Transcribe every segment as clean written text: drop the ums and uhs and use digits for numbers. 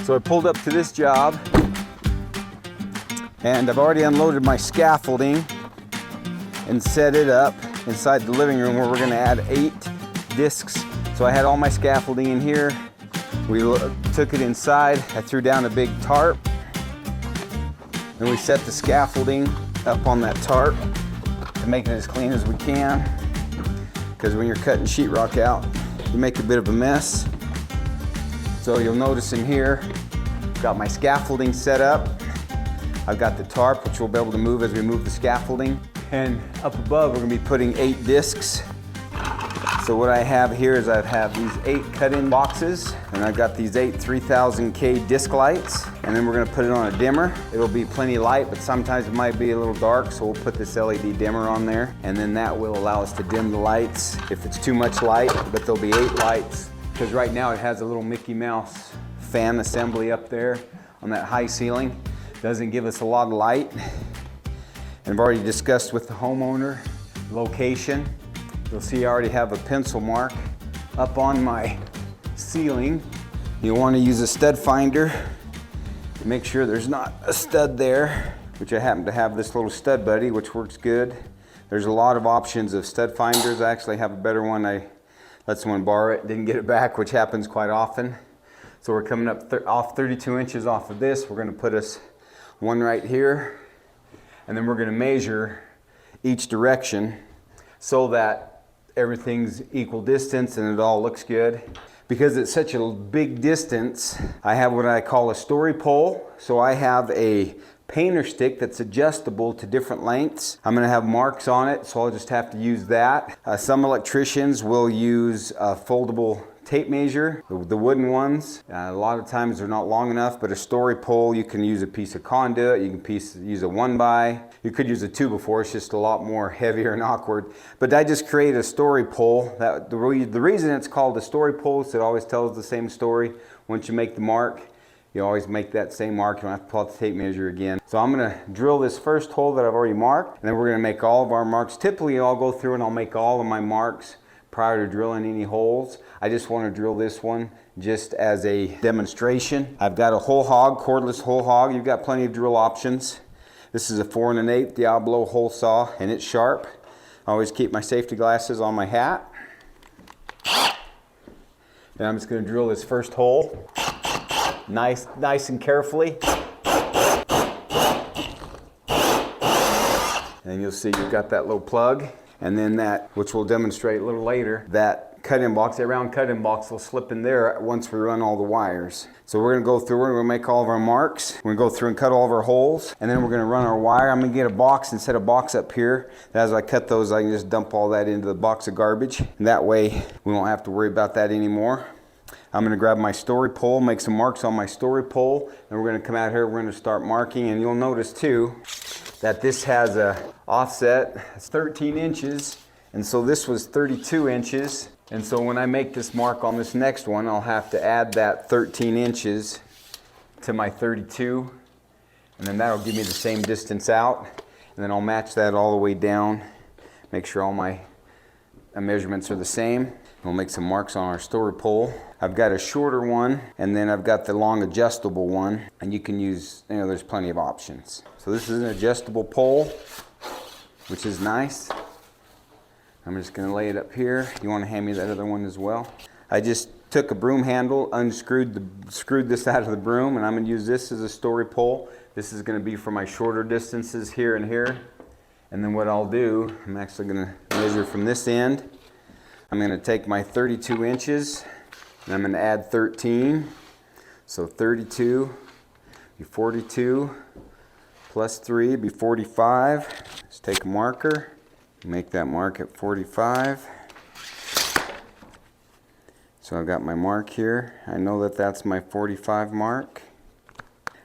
So I pulled up to this job and I've already unloaded my scaffolding and set it up inside the living room where we're gonna add 8 discs. So I had all my scaffolding in here. We took it inside. I threw down a big tarp and we set the scaffolding up on that tarp to make it as clean as we can. Because when you're cutting sheetrock out, you make a bit of a mess. So you'll notice in here, I've got my scaffolding set up. I've got the tarp, which we'll be able to move as we move the scaffolding. And up above, we're gonna be putting 8 discs. So what I have here is I have these 8 cut-in boxes, and I've got these 8 3000K disc lights, and then we're gonna put it on a dimmer. It'll be plenty light, but sometimes it might be a little dark, so we'll put this LED dimmer on there, and then that will allow us to dim the lights if it's too much light, but there'll be 8 lights, because right now it has a little Mickey Mouse fan assembly up there on that high ceiling. Doesn't give us a lot of light. And I've already discussed with the homeowner location. You'll see I already have a pencil mark up on my ceiling. You'll want to use a stud finder to make sure there's not a stud there, which I happen to have this little stud buddy, which works good. There's a lot of options of stud finders. I actually have a better one. I let someone borrow it, didn't get it back, which happens quite often. So we're coming up off 32 inches off of this. We're gonna put us one right here, and then we're gonna measure each direction so that everything's equal distance and it all looks good. Because it's such a big distance, I have what I call a story pole. So I have a painter stick that's adjustable to different lengths. I'm gonna have marks on it, so I'll just have to use that. Some electricians will use a foldable tape measure, the wooden ones. A lot of times they're not long enough, but a story pole, you can use a piece of conduit, you can use a 1x. You could use a 2x4, it's just a lot more heavier and awkward. But I just created a story pole. The reason it's called a story pole is it always tells the same story. Once you make the mark, you always make that same mark. You don't have to pull out the tape measure again. So I'm gonna drill this first hole that I've already marked, and then we're gonna make all of our marks. Typically I'll go through and I'll make all of my marks prior to drilling any holes. I just want to drill this one just as a demonstration. I've got a whole hog, cordless whole hog. You've got plenty of drill options. This is a 4 1/8 Diablo hole saw, and it's sharp. I always keep my safety glasses on my hat. And I'm just going to drill this first hole, nice and carefully. And you'll see you've got that little plug. And then that, which we'll demonstrate a little later, that cut-in box, that round cut-in box will slip in there once we run all the wires. So we're gonna go through, we're gonna make all of our marks, we're gonna go through and cut all of our holes, and then we're gonna run our wire. I'm gonna get a box and set a box up here. As I cut those, I can just dump all that into the box of garbage. And that way, we won't have to worry about that anymore. I'm gonna grab my story pole, make some marks on my story pole, and we're gonna come out here, we're gonna start marking, and you'll notice too, that this has a offset. It's 13 inches, and so this was 32 inches. And so when I make this mark on this next one, I'll have to add that 13 inches to my 32, and then that'll give me the same distance out. And then I'll match that all the way down, make sure all my measurements are the same. We'll make some marks on our story pole. I've got a shorter one, and then I've got the long adjustable one, and you can use, there's plenty of options. So this is an adjustable pole, which is nice. I'm just gonna lay it up here. You wanna hand me that other one as well? I just took a broom handle, screwed this out of the broom, and I'm gonna use this as a story pole. This is gonna be for my shorter distances here and here. And then what I'll do, I'm actually gonna measure from this end. I'm gonna take my 32 inches, and I'm gonna add 13. So 32, be 42, plus 3, be 45. Let's take a marker, make that mark at 45. So I've got my mark here. I know that that's my 45 mark.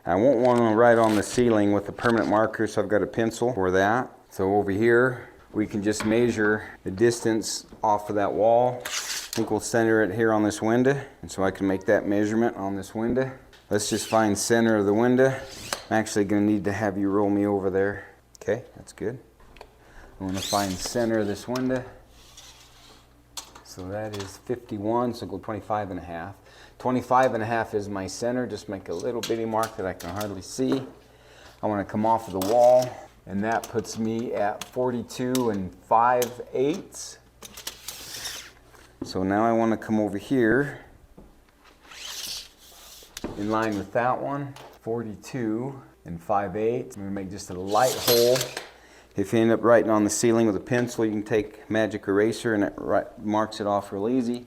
I won't want to write on the ceiling with a permanent marker, so I've got a pencil for that. So over here, we can just measure the distance off of that wall. I think we'll center it here on this window, and so I can make that measurement on this window. Let's just find center of the window. I'm actually going to need to have you roll me over there. Okay, that's good. I want to find center of this window. So that is 51, so go 25 and a half. 25.5 is my center. Just make a little bitty mark that I can hardly see. I want to come off of the wall, and that puts me at 42 5/8. So now I want to come over here in line with that one, 42 5/8. I'm going to make just a light hole. If you end up writing on the ceiling with a pencil, you can take magic eraser and it marks it off real easy.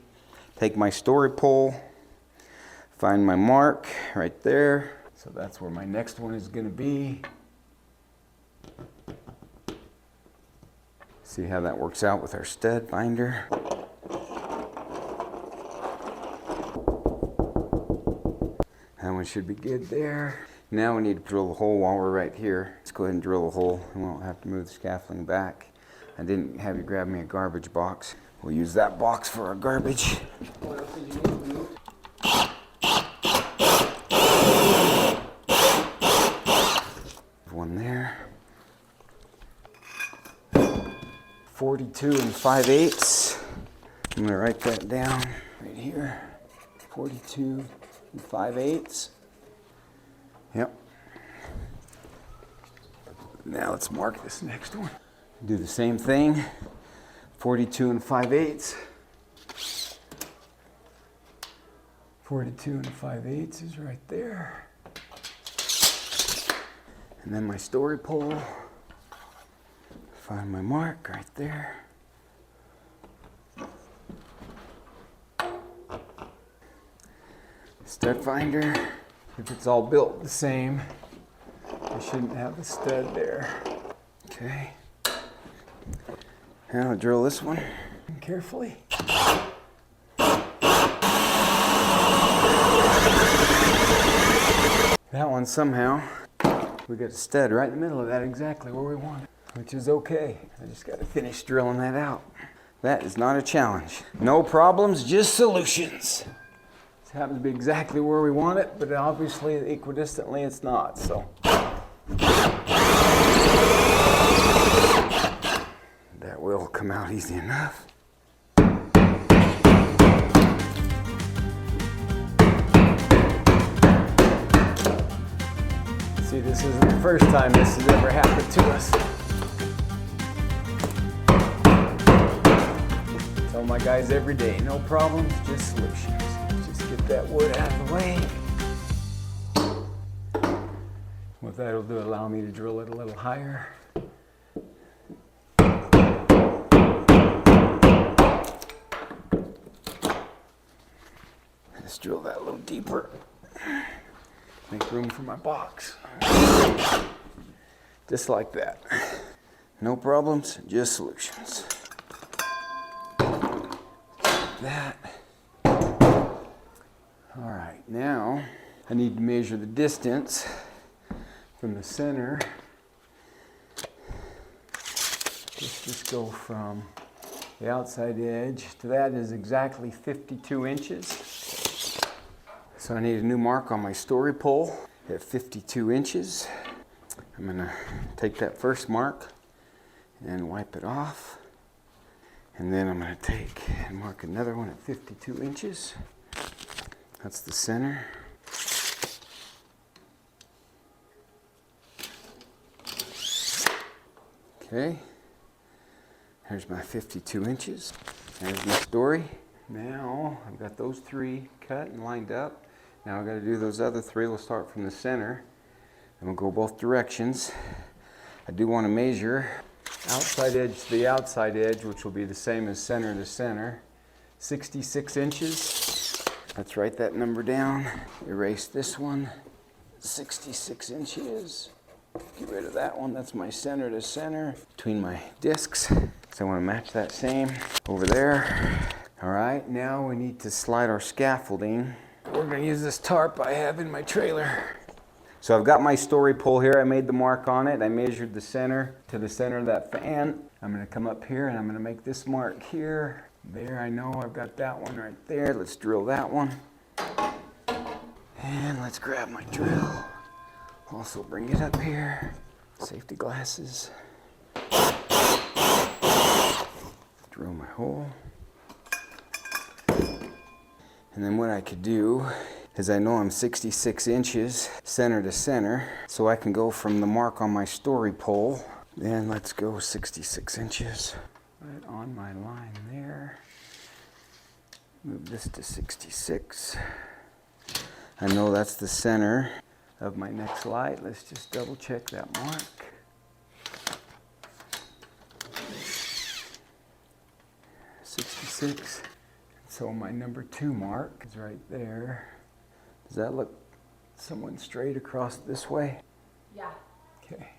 Take my story pole, find my mark right there. So that's where my next one is going to be. See how that works out with our stud finder. That one should be good there. Now we need to drill a hole while we're right here. Let's go ahead and drill a hole and we won't have to move the scaffolding back. I didn't have you grab me a garbage box. We'll use that box for our garbage. What else did you need to move? One there. 42 5/8. I'm gonna write that down right here. 42 5/8. Yep. Now let's mark this next one. Do the same thing. 42 5/8. 42 5/8 is right there. And then my story pole. Find my mark right there. Stud finder. If it's all built the same, I shouldn't have the stud there. Okay. Now I'll drill this one carefully. That one somehow, we got a stud right in the middle of that, exactly where we want it, which is okay. I just got to finish drilling that out. That is not a challenge. No problems, just solutions. This happens to be exactly where we want it, but obviously equidistantly it's not, so. That will come out easy enough. See, this isn't the first time this has ever happened to us. Tell my guys every day, no problems, just solutions. Just get that wood out of the way. What that'll do, allow me to drill it a little higher. Let's drill that a little deeper. Make room for my box. Just like that. No problems, just solutions. That. All right, now I need to measure the distance from the center. Let's just go from the outside edge to that is exactly 52 inches. So I need a new mark on my story pole at 52 inches. I'm gonna take that first mark and wipe it off. And then I'm gonna take and mark another one at 52 inches. That's the center. Okay, there's my 52 inches. There's my story. Now I've got those three cut and lined up. Now I've got to do those other three. We'll start from the center and we'll go both directions. I do want to measure outside edge to the outside edge, which will be the same as center to center, 66 inches. Let's write that number down. Erase this one, 66 inches. Get rid of that one. That's my center to center between my discs. So I want to match that same over there. All right, now we need to slide our scaffolding. We're going to use this tarp I have in my trailer. So I've got my story pole here. I made the mark on it. I measured the center to the center of that fan. I'm going to come up here and I'm going to make this mark here. There, I know I've got that one right there. Let's drill that one. And let's grab my drill. Also bring it up here. Safety glasses. Drill my hole. And And then what I could do is I know I'm 66 inches center to center, so I can go from the mark on my story pole. Then let's go 66 inches right on my line there. Move this to 66. I know that's the center of my next light. Let's just double check that mark. So my number 2 mark is right there. Does that look somewhat straight across this way? Yeah. Okay.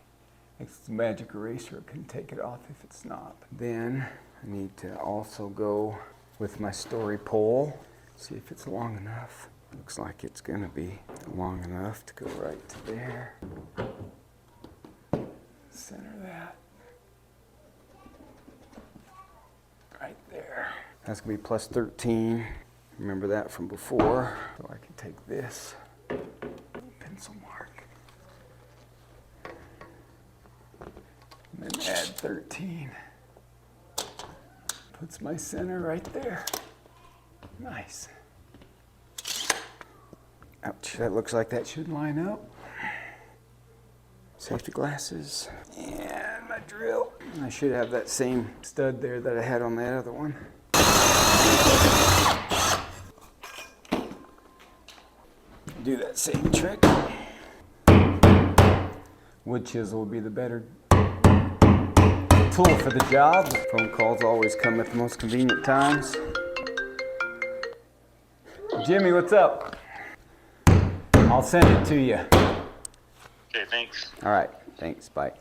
It's the magic eraser. It can take it off if it's not. Then I need to also go with my story pole. See if it's long enough. Looks like it's gonna be long enough to go right to there. Center that. Right there. That's gonna be plus 13. Remember that from before. So I can take this pencil mark and then add 13. Puts my center right there. Nice. Ouch, that looks like that should line up. Safety glasses and my drill. I should have that same stud there that I had on that other one. Do that same trick. Wood chisel will be the better tool for the job. Phone calls always come at the most convenient times. Jimmy, what's up? I'll send it to you. Okay, thanks. All right, thanks, bye.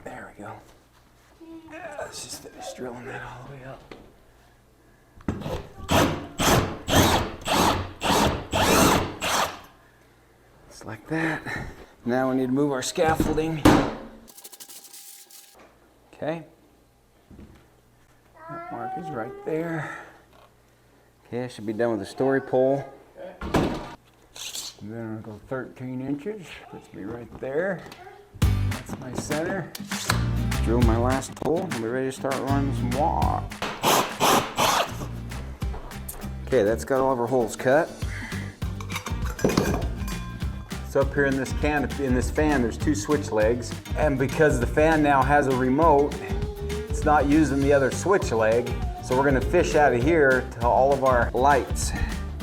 There we go. Yeah, let's just finish drilling that all the way up. Just like that. Now we need to move our scaffolding. Okay. That mark is right there. Okay, I should be done with the story pole. And then I'll go 13 inches. Puts me right there. That's my center. Drill my last hole and we're ready to start running some water. Okay, that's got all of our holes cut. So up here in this canopy, in this fan, there's 2 switch legs. And because the fan now has a remote, it's not using the other switch leg. So we're gonna fish out of here to all of our lights.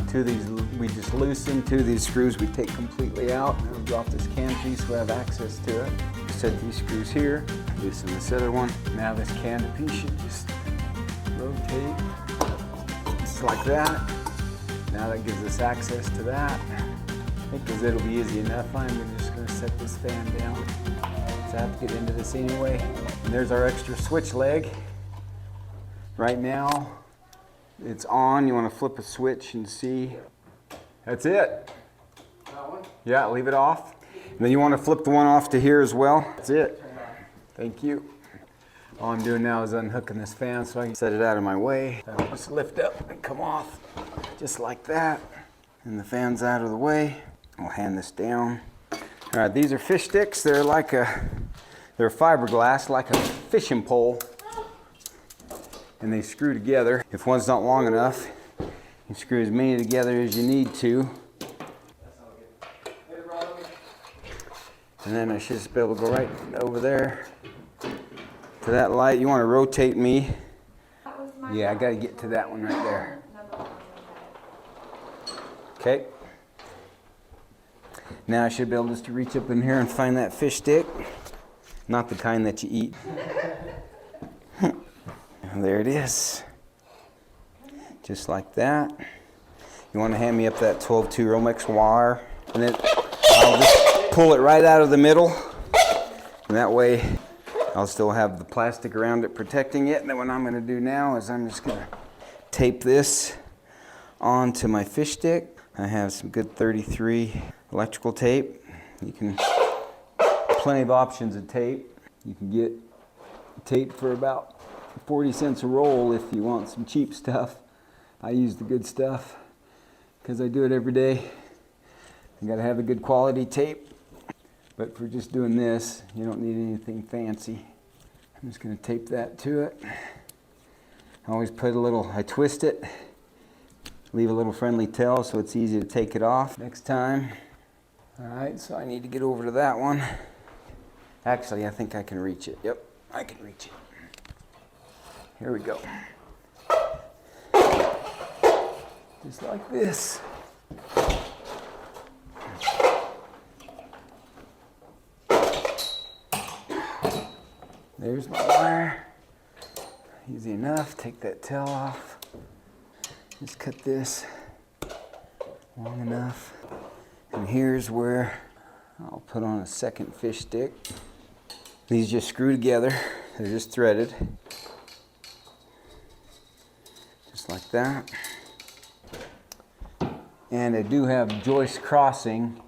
2 of these, we just loosen. 2 of these screws we take completely out. And we'll drop this canopy so we have access to it. Set these screws here, loosen this other one. Now this canopy should just rotate just like that. Now that gives us access to that. I think because it'll be easy enough, I'm just gonna set this fan down. So I have to get into this anyway. And there's our extra switch leg. Right now, it's on. You wanna flip a switch and see. That's it. That one? Yeah, leave it off. And then you wanna flip the one off to here as well. That's it. Thank you. All I'm doing now is unhooking this fan so I can set it out of my way. That'll just lift up and come off just like that. And the fan's out of the way. I'll hand this down. All right, these are fish sticks. They're fiberglass, like a fishing pole. And they screw together. If one's not long enough, you screw as many together as you need to. And then I should just be able to go right over there to that light. You want to rotate me. Yeah, I got to get to that one right there. Okay. Now I should be able just to reach up in here and find that fish stick. Not the kind that you eat. There it is. Just like that. You want to hand me up that 12-2 Romex wire. And then I'll just pull it right out of the middle. And that way I'll still have the plastic around it protecting it. And then what I'm going to do now is I'm just going to tape this onto my fish stick. I have some good 33 electrical tape. You can, plenty of options of tape. You can get tape for about 40 cents a roll if you want some cheap stuff. I use the good stuff because I do it every day. You gotta have a good quality tape. But for just doing this, you don't need anything fancy. I'm just gonna tape that to it. Always put a little, I twist it, leave a little friendly tail so it's easy to take it off next time. All right, so I need to get over to that one. Actually, I think I can reach it. Yep, I can reach it. Here we go. Just like this. There's my wire. Easy enough. Take that tail off. Just cut this long enough. And here's where I'll put on a second fish stick. These just screw together. They're just threaded. Just like that. And I do have joist crossing,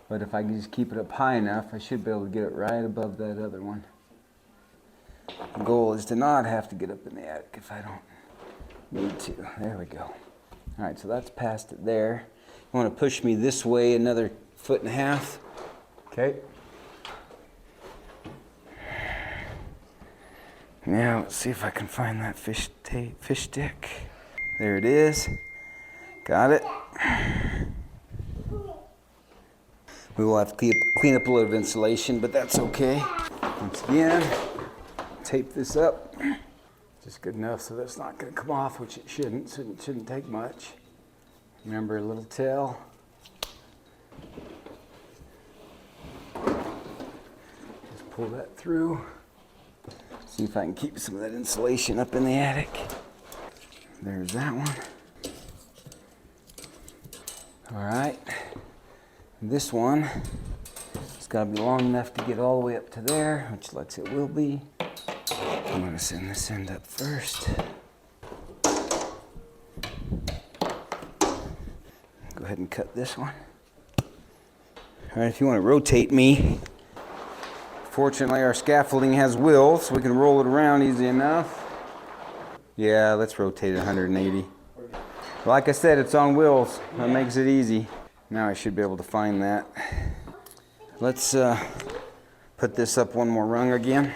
but if I can just keep it up high enough, I should be able to get it right above that other one. The goal is to not have to get up in the attic if I don't need to. There we go. All right, so that's past it there. You want to push me this way another 1.5 feet. Okay. Now let's see if I can find that fish stick. There it is. Got it. We will have to clean up a little bit of insulation, but that's okay. Once again, tape this up. Just good enough so that's not going to come off, which it shouldn't. So it shouldn't take much. Remember a little tail. Just pull that through. See if I can keep some of that insulation up in the attic. There's that one. All right. This one, it's got to be long enough to get all the way up to there, which looks it will be. I'm going to send this end up first. Go ahead and cut this one. All right, if you want to rotate me, fortunately our scaffolding has wheels, so we can roll it around easy enough. Yeah, let's rotate it 180. Like I said, it's on wheels. That makes it easy. Now I should be able to find that. Let's put this up one more rung again.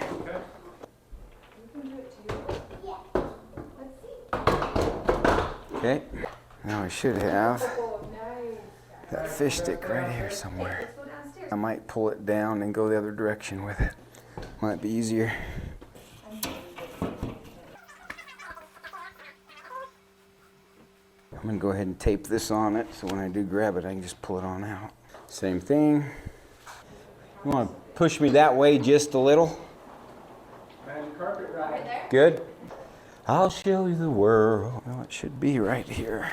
Okay, now I should have that fish stick right here somewhere. I might pull it down and go the other direction with it. Might be easier. I'm gonna go ahead and tape this on it so when I do grab it I can just pull it on out. Same thing. You want to push me that way just a little? Carpet right there. Good. I'll show you the world. Well, it should be right here.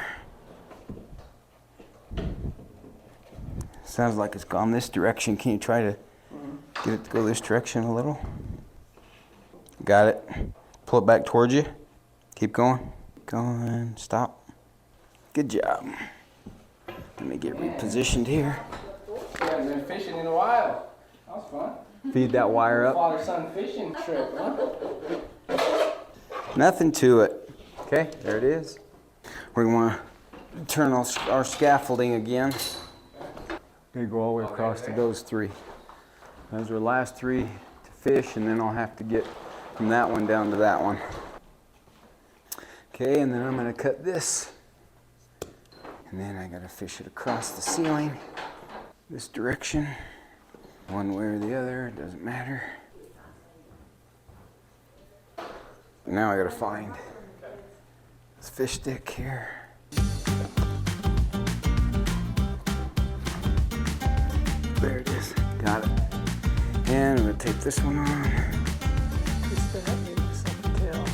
Sounds like it's gone this direction. Can you try to get it to go this direction a little? Got it. Pull it back towards you. Keep going. Going. Stop. Good job. Let me get repositioned here. We haven't been fishing in a while. That was fun. Feed that wire up. Father-son fishing trip, huh? Nothing to it. Okay, there it is. We're going to turn our scaffolding again. Going to go all the way across to those three. Those are the last three to fish, and then I'll have to get from that one down to that one. Okay, and then I'm going to cut this. And then I got to fish it across the ceiling, this direction. One way or the other, it doesn't matter. Now I got to find this fish stick here. There it is. Got it. And I'm going to tape this one on. Twist that into some tail.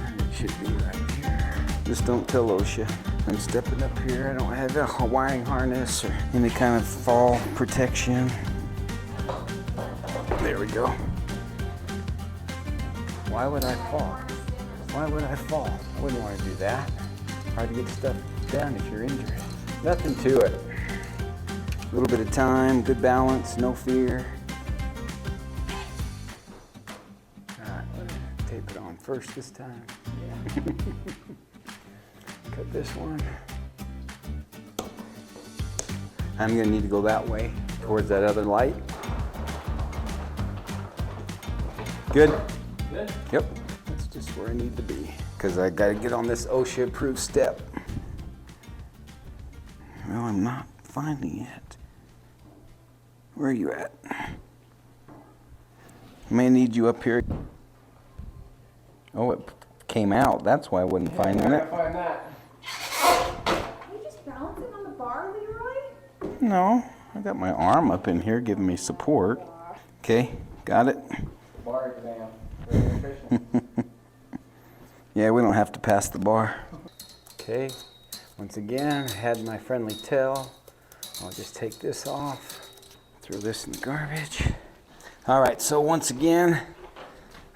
And it should be right here. Just don't tell OSHA. I'm stepping up here. I don't have a wiring harness or any kind of fall protection. There we go. Why would I fall? Why would I fall? I wouldn't want to do that. Hard to get stuff done if you're injured. Nothing to it. A little bit of time, good balance, no fear. All right, tape it on first this time. Yeah. Cut this one. I'm gonna need to go that way towards that other light. Good? Good. Yep. Let's just just where I need to be. Because I gotta get on this OSHA approved step. Well, I'm not finding it. Where are you at? I may need you up here. Oh, it came out. That's why I wasn't finding it. Find that. Are you just balancing on the bar, Leroy? No, I got my arm up in here giving me support. Okay, got it. Bar exam. Very efficient. Yeah, we don't have to pass the bar. Okay, once again, I had my friendly tail. I'll just take this off, throw this in the garbage. All right, so once again,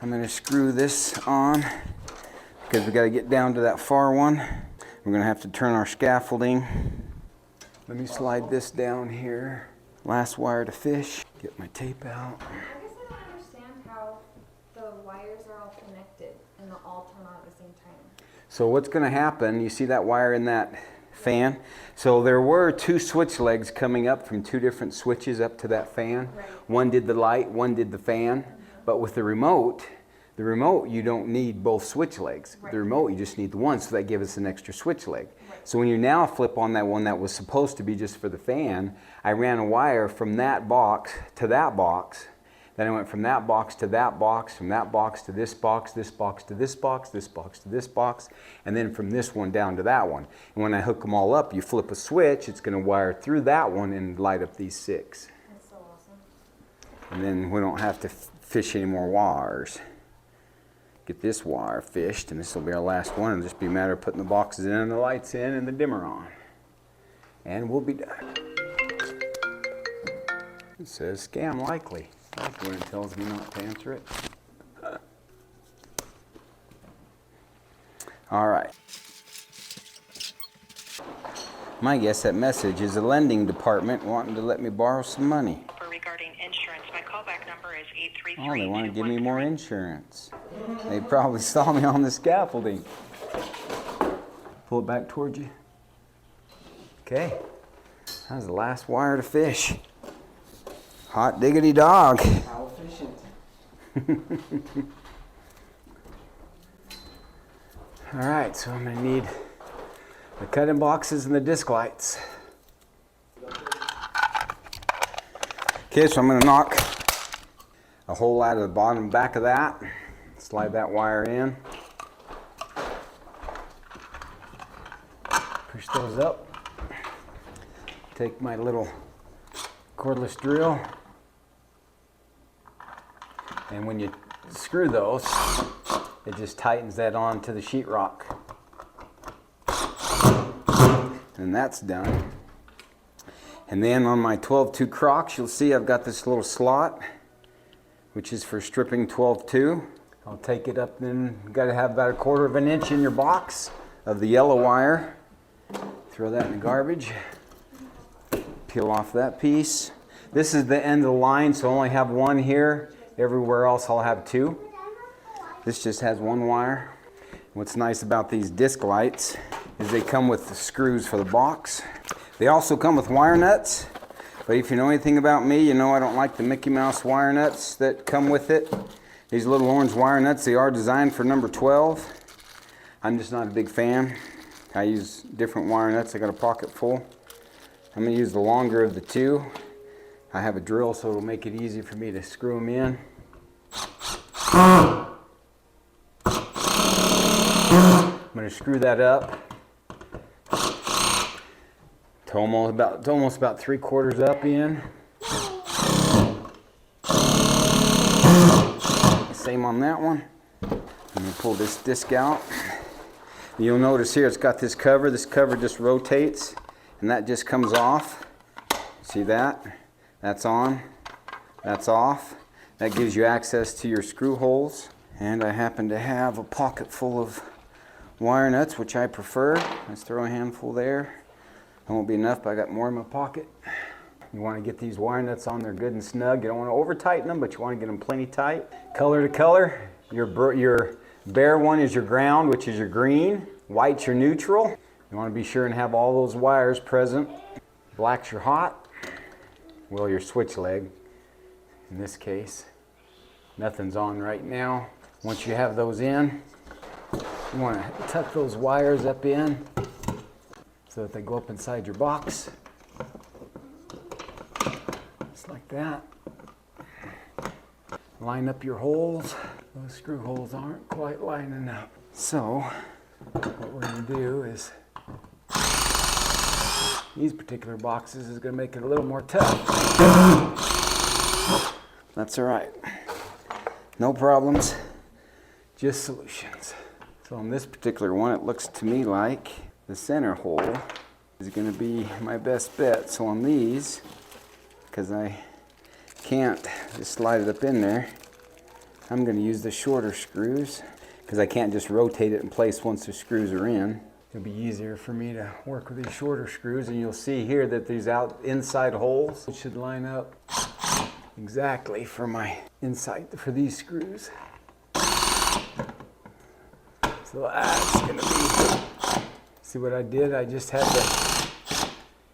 I'm gonna screw this on because we gotta get down to that far one. We're gonna have to turn our scaffolding. Let me slide this down here. Last wire to fish. Get my tape out. I guess I don't understand how the wires are all connected and they'll all turn on at the same time. So what's gonna happen, you see that wire in that fan? So there were two switch legs coming up from two different switches up to that fan. Right. One did the light, one did the fan. But with the remote you don't need both switch legs. Right. The remote, you just need the one, so that gives us an extra switch leg. Right. So when you now flip on that one that was supposed to be just for the fan, I ran a wire from that box to that box. Then I went from that box to that box, from that box to this box, this box to this box, this box to this box, and then from this one down to that one. And when I hook them all up, you flip a switch, it's gonna wire through that one and light up these 6. That's so awesome. And then we don't have to fish any more wires. Get this wire fished, and this will be our last one. It'll just be a matter of putting the boxes in and the lights in and the dimmer on. And we'll be done. It says scam likely. I like when it tells me not to answer it. All right. My guess that message is a lending department wanting to let me borrow some money. Regarding insurance, my callback number is 833. Oh, they want to give me more insurance. They probably saw me on the scaffolding. Pull it back towards you. Okay. That was the last wire to fish. Hot diggity dog. How efficient. All right, so I'm gonna need the cutting boxes and the disc lights. Okay, so I'm gonna knock a hole out of the bottom and back of that. Slide that wire in. Push those up. Take my little cordless drill. And when you screw those, it just tightens that onto the sheetrock. And that's done. And then on my 12-2 Crocs, you'll see I've got this little slot, which is for stripping 12-2. I'll take it up, then you've got to have about 1/4 of an inch in your box of the yellow wire. Throw that in the garbage. Peel off that piece. This is the end of the line, so I only have one here. Everywhere else I'll have 2. This just has 1 wire. What's nice about these disc lights is they come with the screws for the box. They also come with wire nuts, but if you know anything about me, you know I don't like the Mickey Mouse wire nuts that come with it. These little orange wire nuts, they are designed for number 12. I'm just not a big fan. I use different wire nuts. I got a pocket full. I'm gonna use the longer of the 2. I have a drill, so it'll make it easy for me to screw them in. I'm gonna screw that up. It's almost about 3/4 up in. Same on that one. I'm gonna pull this disc out. You'll notice here it's got this cover. This cover just rotates, and that just comes off. See that? That's on. That's off. That gives you access to your screw holes. And I happen to have a pocket full of wire nuts, which I prefer. Let's throw a handful there. That won't be enough, but I got more in my pocket. You want to get these wire nuts on there good and snug. You don't want to over tighten them, but you want to get them plenty tight. Color to color. Your bare one is your ground, which is your green. White's your neutral. You want to be sure and have all those wires present. Black's your hot. Well, your switch leg. In this case, nothing's on right now. Once you have those in, You want to tuck those wires up in so that they go up inside your box. Just like that. Line up your holes. Those screw holes aren't quite lining up. So, what we're going to do is, these particular boxes is going to make it a little more tough. That's all right. No problems, just solutions. So on this particular one, it looks to me like the center hole is going to be my best bet. So on these, because I can't just slide it up in there, I'm going to use the shorter screws because I can't just rotate it in place once the screws are in. It'll be easier for me to work with these shorter screws, and you'll see here that these inside holes should line up exactly for my inside for these screws. So that's going to be, see what I did? I just had to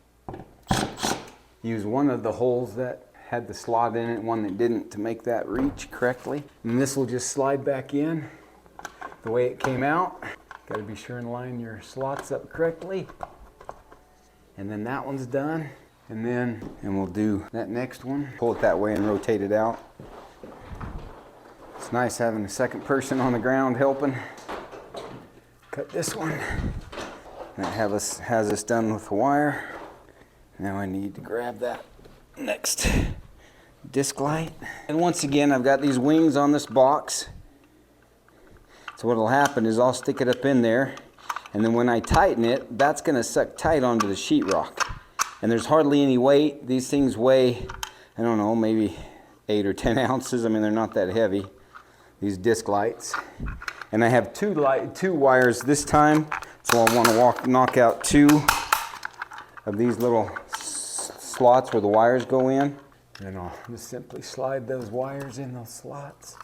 use one of the holes that had the slot in it, one that didn't, to make that reach correctly. And this will just slide back in the way it came out. Got to be sure and line your slots up correctly. And then that one's done. And we'll do that next one. Pull it that way and rotate it out. It's nice having a second person on the ground helping. Cut this one. That has us done with the wire. Now I need to grab that next disc light. And once again, I've got these wings on this box. So what'll happen is I'll stick it up in there, and then when I tighten it, that's going to suck tight onto the sheetrock. And there's hardly any weight. These things weigh, I don't know, maybe 8 or 10 ounces. I mean, they're not that heavy, these disc lights. And I have two wires this time, so I want to knock out 2 of these little slots where the wires go in. And I'll just simply slide those wires in those slots.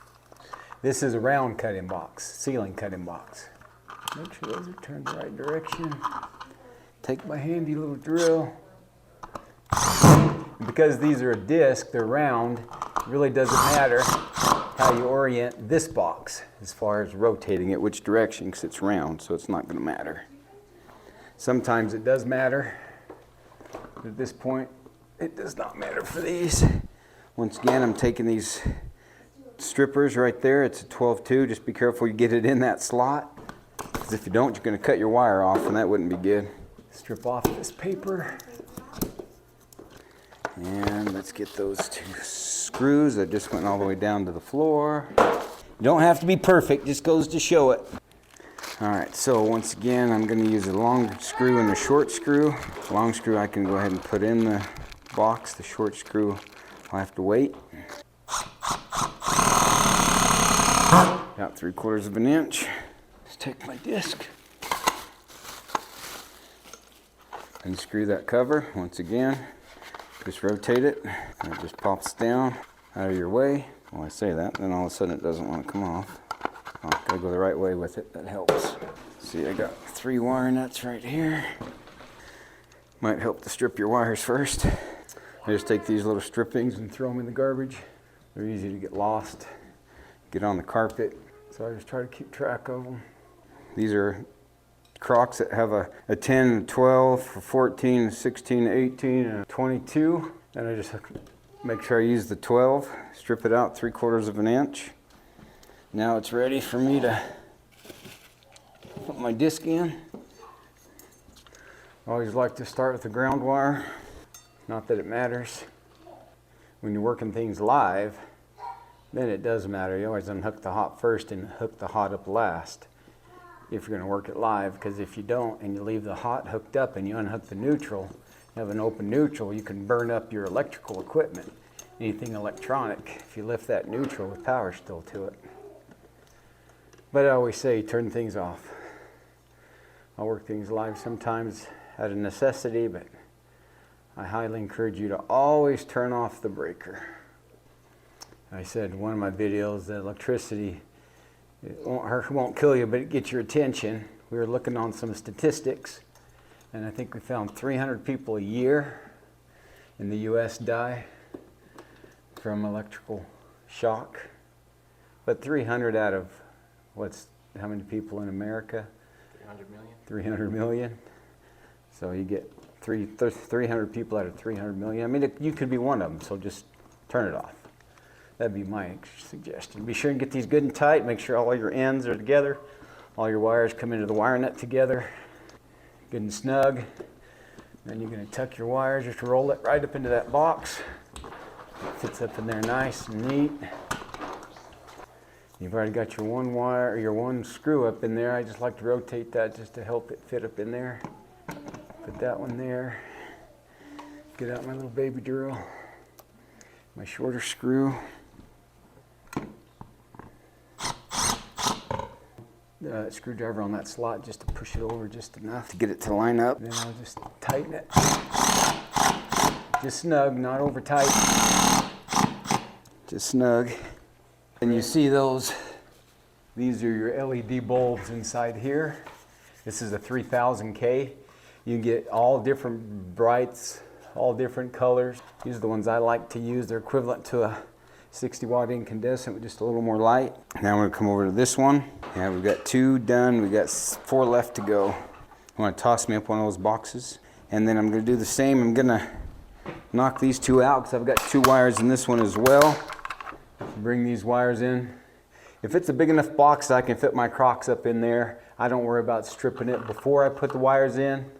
This is a round cutting box, ceiling cutting box. Make sure those are turned the right direction. Take my handy little drill. Because these are a disc, they're round, it really doesn't matter how you orient this box as far as rotating it, which direction, because it's round, so it's not going to matter. Sometimes it does matter, but at this point, it does not matter for these. Once again, I'm taking these strippers right there. It's a 12-2. Just be careful you get it in that slot, because if you don't, you're going to cut your wire off, and that wouldn't be good. Strip off this paper. And let's get those 2 screws that just went all the way down to the floor. You don't have to be perfect, just goes to show it. All right, so once again, I'm going to use a long screw and a short screw. The long screw I can go ahead and put in the box. The short screw I'll have to wait. About 3/4 of an inch. Let's take my disc and screw that cover once again. Just rotate it, and it just pops down out of your way. Well, I say that, then all of a sudden it doesn't want to come off. Oh, gotta go the right way with it, that helps. See, I got 3 wire nuts right here. Might help to strip your wires first. I just take these little strippings and throw them in the garbage. They're easy to get lost, get on the carpet, so I just try to keep track of them. These are Crocs that have a 10, a 12, a 14, a 16, a 18, and a 22. And I just make sure I use the 12, strip it out 3/4 of an inch. Now it's ready for me to put my disc in. I always like to start with the ground wire. Not that it matters. When you're working things live, then it does matter. You always unhook the hot first and hook the hot up last if you're going to work it live, because if you don't and you leave the hot hooked up and you unhook the neutral, you have an open neutral, you can burn up your electrical equipment, anything electronic, if you lift that neutral with power still to it. But I always say turn things off. I work things live sometimes out of necessity, but I highly encourage you to always turn off the breaker. I said in one of my videos that electricity, it won't kill you, but it gets your attention. We were looking on some statistics, and I think we found 300 people a year in the US die from electrical shock. But 300 out of what's how many people in America? 300 million. 300 million. So you get 300 people out of 300 million. I mean, you could be one of them, so just turn it off. That'd be my suggestion. Be sure and get these good and tight. Make sure all your ends are together. All your wires come into the wire nut together. Good and snug. Then you're going to tuck your wires, just roll it right up into that box. Fits up in there nice and neat. You've already got your one wire, or your one screw up in there. I just like to rotate that just to help it fit up in there. Put that one there. Get out my little baby drill. My shorter screw. Screwdriver on that slot just to push it over just enough to get it to line up. Then I'll just tighten it. Just snug, not over tight. Just snug. And you see those, these are your LED bulbs inside here. This is a 3000K. You can get all different brights, all different colors. These are the ones I like to use. They're equivalent to a 60 watt incandescent with just a little more light. Now we're gonna come over to this one. Yeah, we've got 2 done. We've got 4 left to go. I wanna toss me up one of those boxes. And then I'm gonna do the same. I'm gonna knock these 2 out because I've got 2 wires in this one as well. Bring these wires in. If it's a big enough box I can fit my Crocs up in there, I don't worry about stripping it before I put the wires in.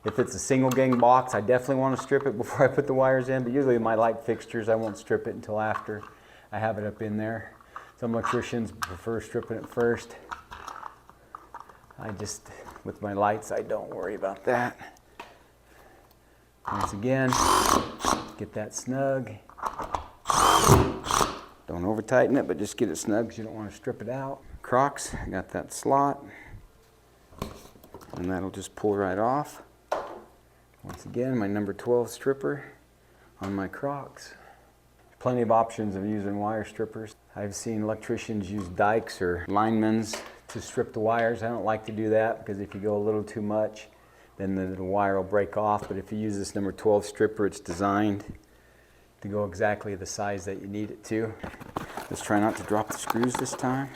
If it's a single gang box, I definitely want to strip it before I put the wires in, but usually my light fixtures, I won't strip it until after I have it up in there. Some electricians prefer stripping it first. I just, with my lights, I don't worry about that. Once again, get that snug. Don't over tighten it, but just get it snug because you don't want to strip it out. Crocs, I got that slot. And that'll just pull right off. Once again, my number 12 stripper on my Crocs. Plenty of options of using wire strippers. I've seen electricians use dikes or linemen's to strip the wires. I don't like to do that because if you go a little too much, then the wire will break off. But if you use this number 12 stripper, it's designed to go exactly the size that you need it to. Let's try not to drop the screws this time.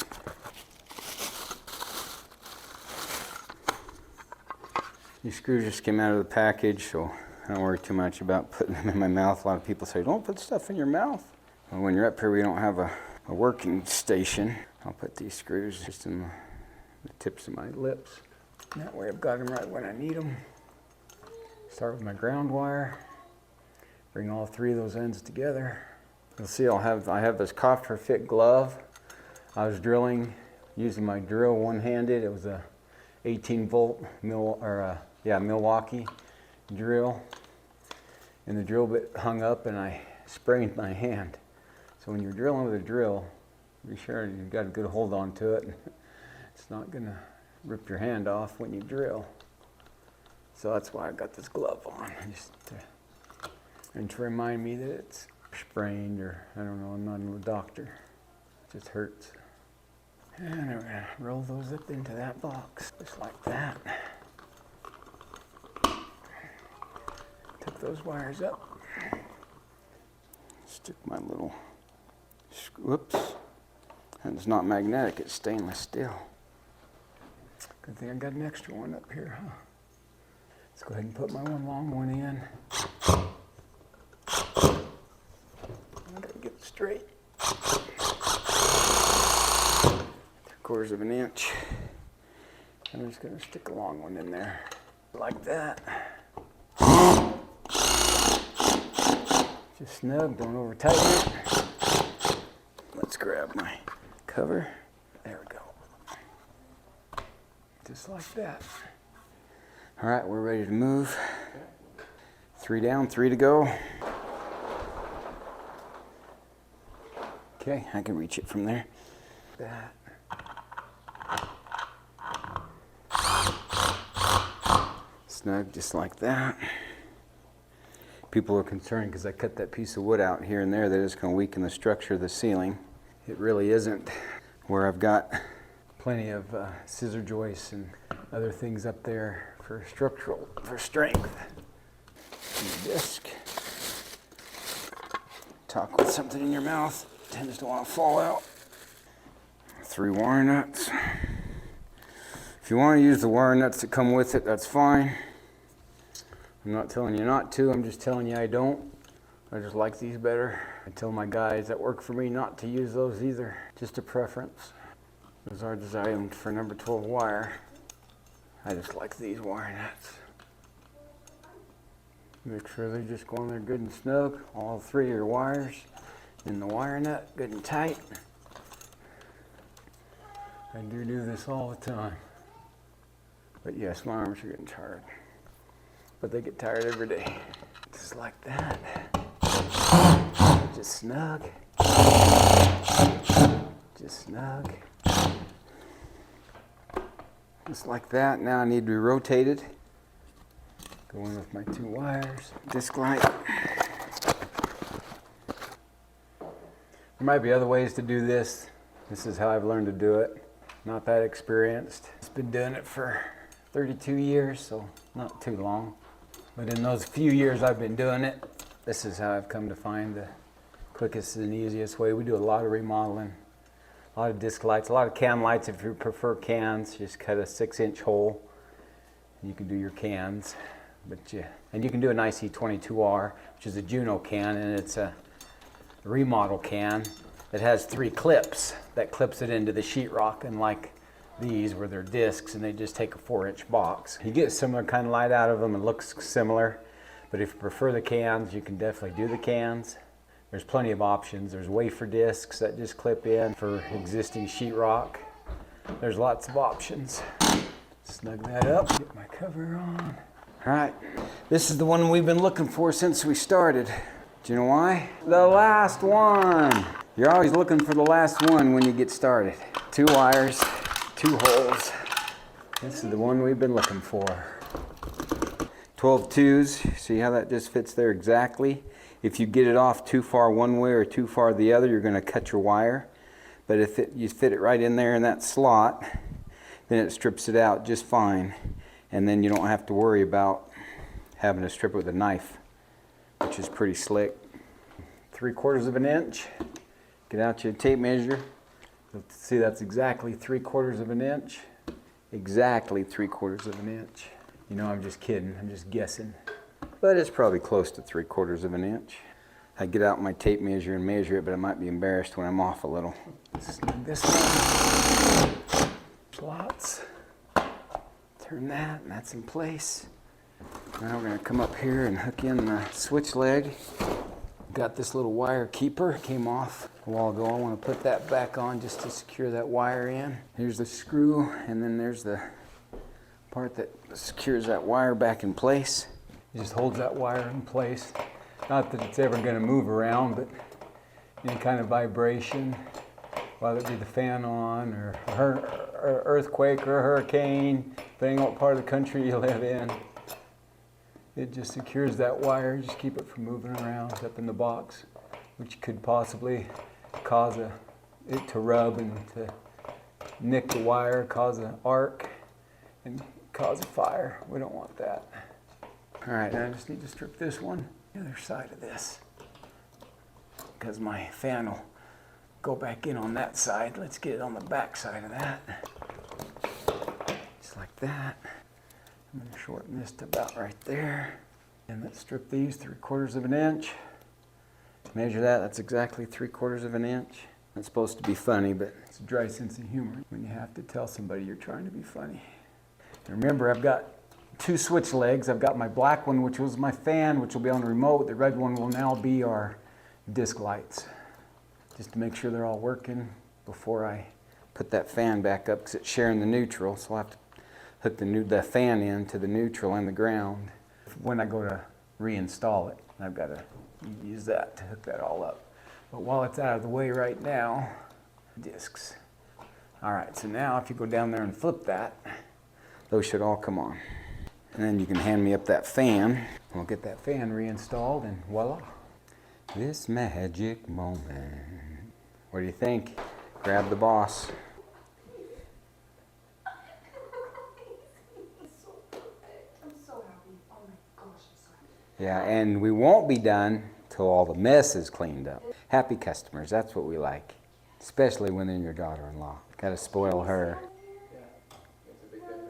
These screws just came out of the package, so I don't worry too much about putting them in my mouth. A lot of people say, don't put stuff in your mouth. Well, when you're up here, we don't have a working station. I'll put these screws just in the tips of my lips. And that way I've got them right when I need them. Start with my ground wire. Bring all 3 of those ends together. You'll see I have this copper fit glove. I was drilling using my drill one-handed. It was a 18 volt Milwaukee drill. And the drill bit hung up and I sprained my hand. So when you're drilling with a drill, be sure you've got a good hold on to it. It's not gonna rip your hand off when you drill. So that's why I got this glove on. And to remind me that it's sprained, or I don't know, I'm not a doctor. It just hurts. And we're gonna roll those up into that box, just like that. Took those wires up. Stick my little, whoops. And it's not magnetic, it's stainless steel. Good thing I got an extra one up here, huh? Let's go ahead and put my one long one in. I gotta get it straight. 3/4 of an inch. I'm just gonna stick a long one in there, like that. Just snug, don't over tighten it. Let's grab my cover. There we go. Just like that. All right, we're ready to move. 3 down, 3 to go. Okay, I can reach it from there. That. Snug, just like that. People are concerned because I cut that piece of wood out here and there that it's going to weaken the structure of the ceiling. It really isn't. Where I've got plenty of scissor joists and other things up there for strength. And the disc. Talk with something in your mouth. Tends to want to fall out. 3 wire nuts. If you want to use the wire nuts that come with it, that's fine. I'm not telling you not to, I'm just telling you I don't. I just like these better. I tell my guys that work for me not to use those either, just a preference. Those are designed for number 12 wire. I just like these wire nuts. Make sure they just go in there good and snug. All 3 are wires in the wire nut, good and tight. I do this all the time. But yes, my arms are getting tired. But they get tired every day. Just like that. Just snug. Just snug. Just like that. Now I need to be rotated. Go in with my 2 wires. Disc light. There might be other ways to do this. This is how I've learned to do it. Not that experienced. It's been doing it for 32 years, so not too long. But in those few years I've been doing it, this is how I've come to find the quickest and easiest way. We do a lot of remodeling, a lot of disc lights, a lot of can lights if you prefer cans. Just cut a 6-inch hole and you can do your cans. And you can do an IC22R, which is a Juno can, and it's a remodel can that has 3 clips that clips it into the sheetrock, unlike these where they're discs and they just take a 4-inch box. You get a similar kind of light out of them, it looks similar, but if you prefer the cans, you can definitely do the cans. There's plenty of options. There's wafer discs that just clip in for existing sheetrock. There's lots of options. Snug that up, get my cover on. All right, this is the one we've been looking for since we started. Do you know why? The last one. You're always looking for the last one when you get started. 2 wires, 2 holes. This is the one we've been looking for. 12 twos. See how that just fits there exactly? If you get it off too far one way or too far the other, you're going to cut your wire. But if you fit it right in there in that slot, then it strips it out just fine. And then you don't have to worry about having to strip it with a knife, which is pretty slick. 3/4 of an inch. Get out your tape measure. See, that's exactly 3/4 of an inch. Exactly 3/4 of an inch. You know, I'm just kidding. I'm just guessing. But it's probably close to 3/4 of an inch. I get out my tape measure and measure it, but I might be embarrassed when I'm off a little. Snug this one. Slots. Turn that, and that's in place. Now we're going to come up here and hook in the switch leg. Got this little wire keeper, came off a while ago. I want to put that back on just to secure that wire in. Here's the screw, and then there's the part that secures that wire back in place. It just holds that wire in place. Not that it's ever going to move around, but any kind of vibration, whether it be the fan on or earthquake or a hurricane, depending on what part of the country you live in, it just secures that wire, just keep it from moving around up in the box, which could possibly cause it to rub and to nick the wire, cause an arc, and cause a fire. We don't want that. All right, I just need to strip this one, the other side of this, because my fan will go back in on that side. Let's get it on the back side of that. Just like that. I'm going to shorten this to about right there. And let's strip these 3/4 of an inch. Measure that, that's exactly 3/4 of an inch. It's supposed to be funny, but it's a dry sense of humor when you have to tell somebody you're trying to be funny. And remember, I've got 2 switch legs. I've got my black one, which was my fan, which will be on the remote. The red one will now be our disc lights. Just to make sure they're all working before I put that fan back up, because it's sharing the neutral, so I'll have to hook the fan in to the neutral and the ground. When I go to reinstall it, I've got to use that to hook that all up. But while it's out of the way right now, discs. All right, so now if you go down there and flip that, those should all come on. And then you can hand me up that fan. We'll get that fan reinstalled, and voila. This magic moment. What do you think? Grab the boss. Yeah, and we won't be done till all the mess is cleaned up. Happy customers, that's what we like. Especially when they're your daughter-in-law. Gotta spoil her. Yeah, it's a big difference.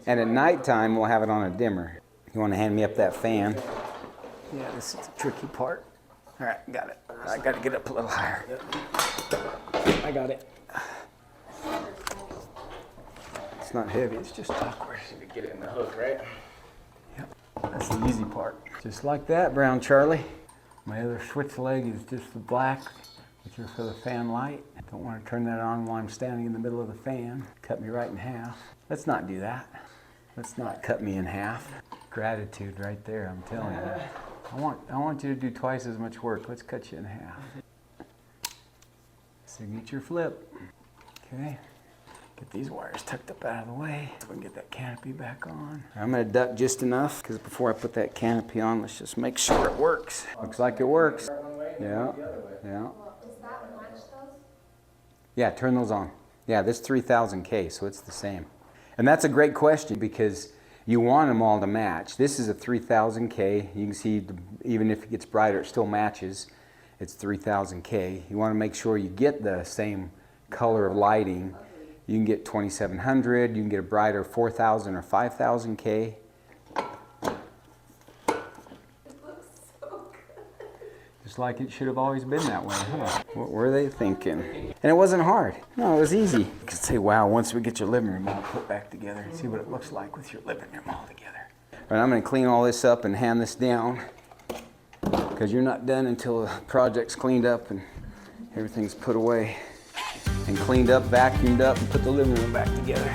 And at nighttime, we'll have it on a dimmer. You want to hand me up that fan? Yeah, this is the tricky part. All right, got it. I got to get up a little higher. I got it. It's not heavy, it's just awkward. To get it in the hook, right? Yep, that's the easy part. Just like that, Brown Charlie. My other switch leg is just the black, which is for the fan light. I don't want to turn that on while I'm standing in the middle of the fan. Cut me right in half. Let's not do that. Let's not cut me in half. Gratitude right there, I'm telling you. I want you to do twice as much work. Let's cut you in half. Signature flip. Okay. Get these wires tucked up out of the way so we can get that canopy back on. I'm gonna duck just enough because before I put that canopy on, let's just make sure it works. Looks like it works. Yeah, yeah. Well, does that match those? Yeah, turn those on. Yeah, this 3000K, so it's the same. And that's a great question because you want them all to match. This is a 3000K. You can see even if it gets brighter, it still matches. It's 3000K. You want to make sure you get the same color of lighting. You can get 2700, you can get a brighter 4000 or 5000K. It looks so good. Just like it should have always been that way, huh? What were they thinking? And it wasn't hard. No, it was easy. You could say, wow, once we get your living room all put back together and see what it looks like with your living room all together. All right, I'm gonna clean all this up and hand this down because you're not done until the project's cleaned up and everything's put away and cleaned up, vacuumed up, and put the living room back together.